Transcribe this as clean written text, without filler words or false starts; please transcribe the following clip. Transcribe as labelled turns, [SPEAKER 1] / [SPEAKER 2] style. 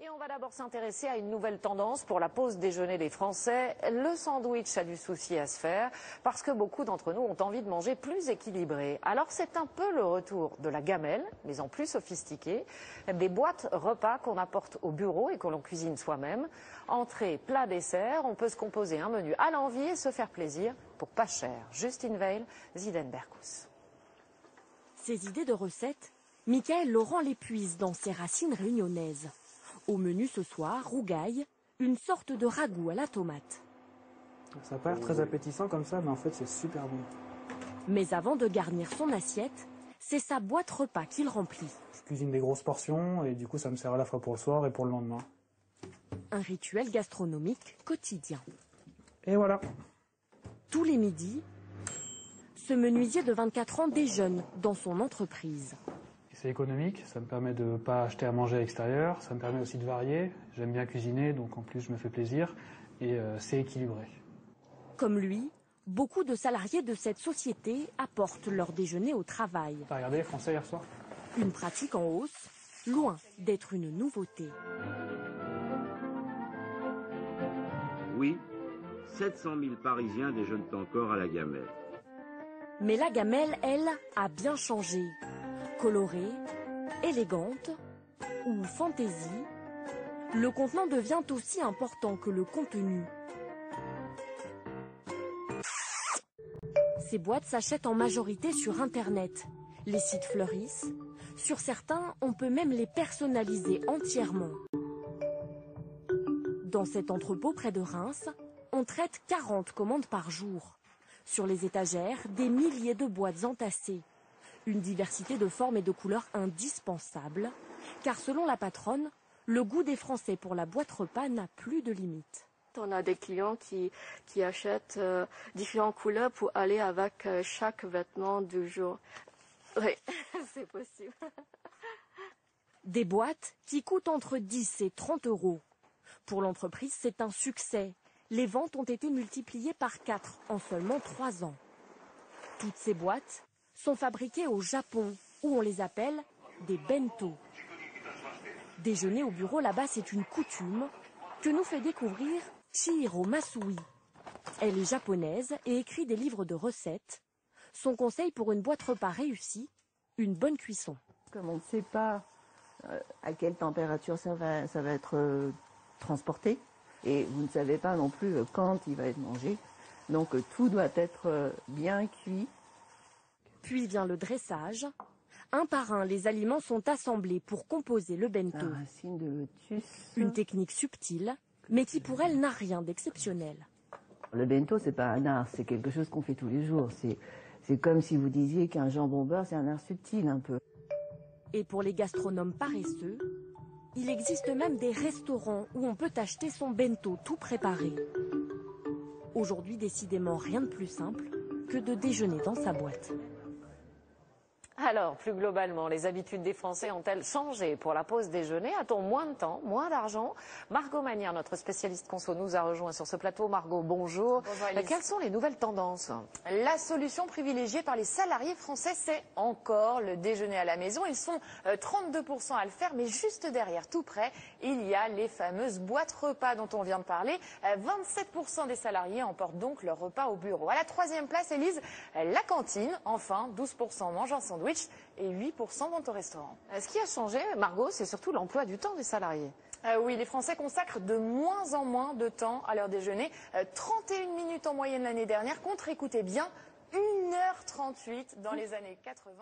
[SPEAKER 1] Et on va d'abord s'intéresser à une nouvelle tendance pour la pause déjeuner des Français. Le sandwich a du souci à se faire parce que beaucoup d'entre nous ont envie de manger plus équilibré. Alors c'est un peu le retour de la gamelle, mais en plus sophistiquée. Des boîtes repas qu'on apporte au bureau et que l'on cuisine soi-même. Entrée, plat, dessert, on peut se composer un menu à l'envie et se faire plaisir pour pas cher. Justine Veil, Ziden Berkous.
[SPEAKER 2] Ces idées de recettes, Michaël Laurent les puise dans ses racines réunionnaises. Au menu ce soir, rougaille, une sorte de ragoût à la tomate.
[SPEAKER 3] Ça n'a pas l'air très appétissant comme ça, mais en fait c'est super bon.
[SPEAKER 2] Mais avant de garnir son assiette, c'est sa boîte repas qu'il remplit.
[SPEAKER 3] Je cuisine des grosses portions et du coup ça me sert à la fois pour le soir et pour le lendemain.
[SPEAKER 2] Un rituel gastronomique quotidien.
[SPEAKER 3] Et voilà.
[SPEAKER 2] Tous les midis, ce menuisier de 24 ans déjeune dans son entreprise.
[SPEAKER 3] C'est économique, ça me permet de ne pas acheter à manger à l'extérieur, ça me permet aussi de varier. J'aime bien cuisiner, donc en plus je me fais plaisir et c'est équilibré.
[SPEAKER 2] Comme lui, beaucoup de salariés de cette société apportent leur déjeuner au travail.
[SPEAKER 3] T'as regardé les Français hier soir?
[SPEAKER 2] Une pratique en hausse, loin d'être une nouveauté.
[SPEAKER 4] Oui, 700 000 Parisiens déjeunent encore à la gamelle.
[SPEAKER 2] Mais la gamelle, elle, a bien changé. Colorée, élégante ou fantaisie, le contenant devient aussi important que le contenu. Ces boîtes s'achètent en majorité sur Internet. Les sites fleurissent. Sur certains, on peut même les personnaliser entièrement. Dans cet entrepôt près de Reims, on traite 40 commandes par jour. Sur les étagères, des milliers de boîtes entassées. Une diversité de formes et de couleurs indispensable, car selon la patronne, le goût des Français pour la boîte repas n'a plus de limite.
[SPEAKER 5] On a des clients qui achètent différentes couleurs pour aller avec chaque vêtement du jour. Oui, c'est possible.
[SPEAKER 2] Des boîtes qui coûtent entre 10 et 30 euros. Pour l'entreprise, c'est un succès. Les ventes ont été multipliées par 4 en seulement 3 ans. Toutes ces boîtes sont fabriquées au Japon, où on les appelle des bento. Déjeuner au bureau là-bas, c'est une coutume que nous fait découvrir Chihiro Masui. Elle est japonaise et écrit des livres de recettes. Son conseil pour une boîte repas réussie, une bonne cuisson.
[SPEAKER 6] Comme on ne sait pas à quelle température ça va être transporté, et vous ne savez pas non plus quand il va être mangé, donc tout doit être bien cuit.
[SPEAKER 2] Puis vient le dressage. Un par un, les aliments sont assemblés pour composer le bento.
[SPEAKER 6] La racine de lotus.
[SPEAKER 2] Une technique subtile, mais qui pour elle n'a rien d'exceptionnel.
[SPEAKER 6] Le bento, c'est pas un art, c'est quelque chose qu'on fait tous les jours. C'est comme si vous disiez qu'un jambon beurre, c'est un art subtil un peu.
[SPEAKER 2] Et pour les gastronomes paresseux, il existe même des restaurants où on peut acheter son bento tout préparé. Aujourd'hui, décidément, rien de plus simple que de déjeuner dans sa boîte.
[SPEAKER 1] Alors, plus globalement, les habitudes des Français ont-elles changé pour la pause déjeuner? A-t-on moins de temps, moins d'argent? Margot Manière, notre spécialiste conso, nous a rejoint sur ce plateau. Margot, bonjour.
[SPEAKER 7] Bonjour Alice.
[SPEAKER 1] Quelles sont les nouvelles tendances?
[SPEAKER 7] La solution privilégiée par les salariés français, c'est encore le déjeuner à la maison. Ils sont 32% à le faire, mais juste derrière, tout près, il y a les fameuses boîtes repas dont on vient de parler. 27% des salariés emportent donc leur repas au bureau. À la troisième place, Élise, la cantine. Enfin, 12% mangent un sandwich et 8% vont au restaurant.
[SPEAKER 1] Ce qui a changé, Margot, c'est surtout l'emploi du temps des salariés.
[SPEAKER 7] Oui, les Français consacrent de moins en moins de temps à leur déjeuner. 31 minutes en moyenne l'année dernière contre, écoutez bien, 1h38 dans les années 80.